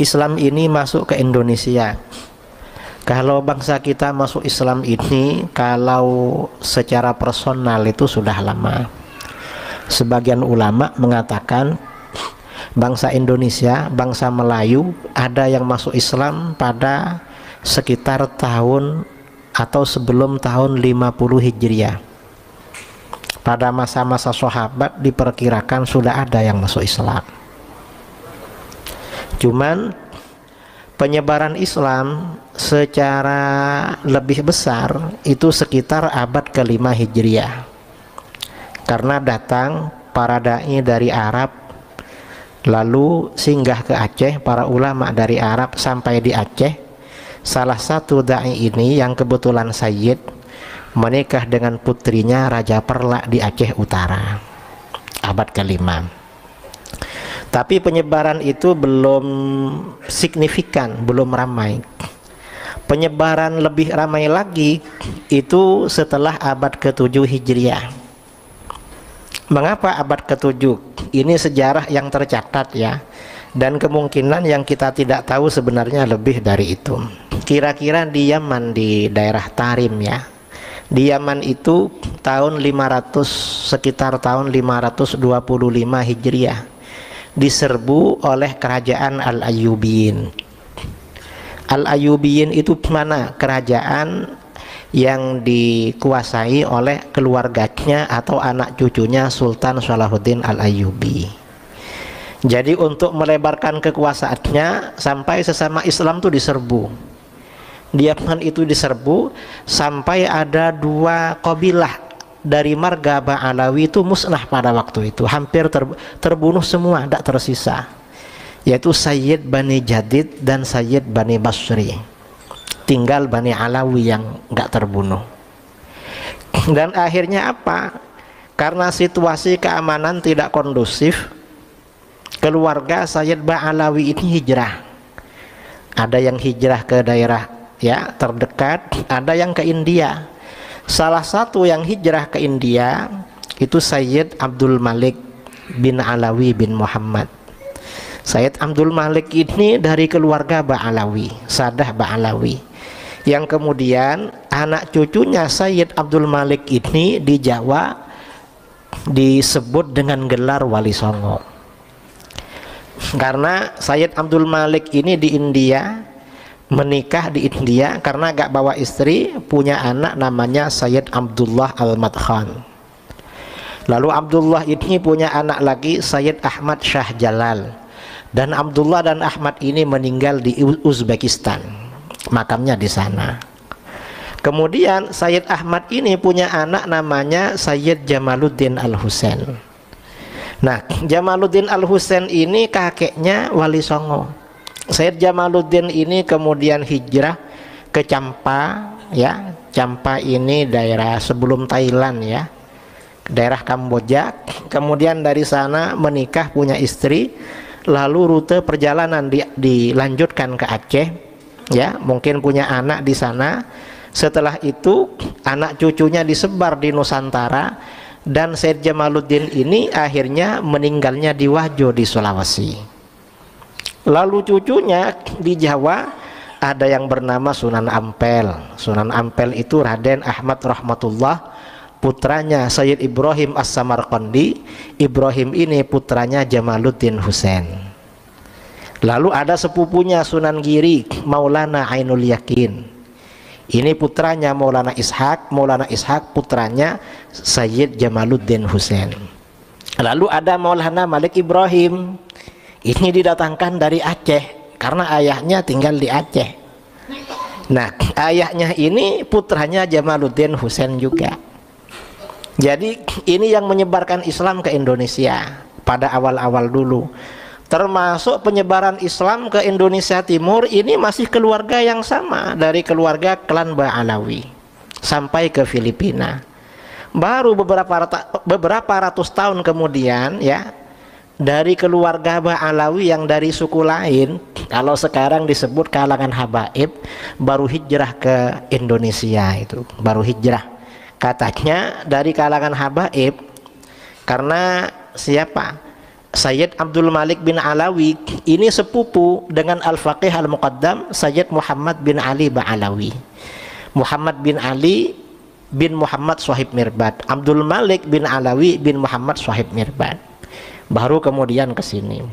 Islam ini masuk ke Indonesia. Kalau bangsa kita masuk Islam ini, kalau secara personal itu sudah lama. Sebagian ulama mengatakan bangsa Indonesia, bangsa Melayu ada yang masuk Islam pada sekitar tahun atau sebelum tahun 50 Hijriah. Pada masa-masa sahabat diperkirakan sudah ada yang masuk Islam. Cuman penyebaran Islam secara lebih besar itu sekitar abad ke-5 Hijriah, karena datang para dai dari Arab lalu singgah ke Aceh. Para ulama dari Arab sampai di Aceh. Salah satu dai ini yang kebetulan Sayyid menikah dengan putrinya Raja Perla di Aceh Utara, abad ke-5. Tapi penyebaran itu belum signifikan, belum ramai. Penyebaran lebih ramai lagi itu setelah abad ke-7 Hijriah. Mengapa abad ke-7? Ini sejarah yang tercatat ya, dan kemungkinan yang kita tidak tahu sebenarnya lebih dari itu. Kira-kira di Yaman, di daerah Tarim ya, di Yaman itu tahun 500, sekitar tahun 525 Hijriah diserbu oleh kerajaan Al-Ayyubiyin. Al-Ayyubiyin itu mana? Kerajaan yang dikuasai oleh keluarganya atau anak cucunya Sultan Salahuddin Al-Ayyubi. Jadi untuk melebarkan kekuasaannya sampai sesama Islam itu diserbu. Di Yaman itu diserbu sampai ada 2 kabilah dari marga Ba'alawi itu musnah pada waktu itu, hampir terbunuh semua, tidak tersisa, yaitu Sayyid Bani Jadid dan Sayyid Bani Basri. Tinggal Bani Alawi yang nggak terbunuh. Dan akhirnya apa? Karena situasi keamanan tidak kondusif, keluarga Sayyid Ba'alawi ini hijrah. Ada yang hijrah ke daerah ya terdekat, ada yang ke India. Salah satu yang hijrah ke India itu Sayyid Abdul Malik bin Alawi bin Muhammad. Sayyid Abdul Malik ini dari keluarga Ba'alawi, Sadah Ba'alawi, yang kemudian anak cucunya Sayyid Abdul Malik ini di Jawa disebut dengan gelar Wali Songo. Karena Sayyid Abdul Malik ini di India, menikah di India, karena gak bawa istri, punya anak namanya Sayyid Abdullah Al-Madkhan. Lalu Abdullah ini punya anak lagi Sayyid Ahmad Shah Jalal. Dan Abdullah dan Ahmad ini meninggal di Uzbekistan, makamnya di sana. Kemudian Sayyid Ahmad ini punya anak namanya Sayyid Jamaluddin Al-Husain. Nah, Jamaluddin Al-Husain ini kakeknya Wali Songo. Sayyid Jamaluddin ini kemudian hijrah ke Champa ya. Champa ini daerah sebelum Thailand ya, daerah Kamboja. Kemudian dari sana menikah, punya istri, lalu rute perjalanan dilanjutkan ke Aceh ya, mungkin punya anak di sana. Setelah itu anak cucunya disebar di Nusantara, dan Sayyid Jamaluddin ini akhirnya meninggalnya di Wajo di Sulawesi. Lalu cucunya di Jawa ada yang bernama Sunan Ampel. Sunan Ampel itu Raden Ahmad Rahmatullah, putranya Sayyid Ibrahim As-Samarqandi. Ibrahim ini putranya Jamaluddin Husain. Lalu ada sepupunya Sunan Giri, Maulana Ainul Yakin. Ini putranya Maulana Ishaq. Maulana Ishaq putranya Sayyid Jamaluddin Husain. Lalu ada Maulana Malik Ibrahim. Ini didatangkan dari Aceh karena ayahnya tinggal di Aceh. Nah, ayahnya ini putranya Jamaluddin Husain juga. Jadi ini yang menyebarkan Islam ke Indonesia pada awal-awal dulu. Termasuk penyebaran Islam ke Indonesia Timur ini masih keluarga yang sama, dari keluarga klan Ba'alawi sampai ke Filipina. Baru beberapa ratus tahun kemudian ya, dari keluarga Ba'alawi yang dari suku lain, kalau sekarang disebut kalangan habaib, baru hijrah ke Indonesia. Itu baru hijrah katanya dari kalangan habaib. Karena siapa? Sayyid Abdul Malik bin Alawi ini sepupu dengan Al-Faqih Al-Muqaddam Sayyid Muhammad bin Ali Ba'alawi. Muhammad bin Ali bin Muhammad Shahib Mirbad, Abdul Malik bin Alawi bin Muhammad Shahib Mirbad. Baru kemudian ke sini.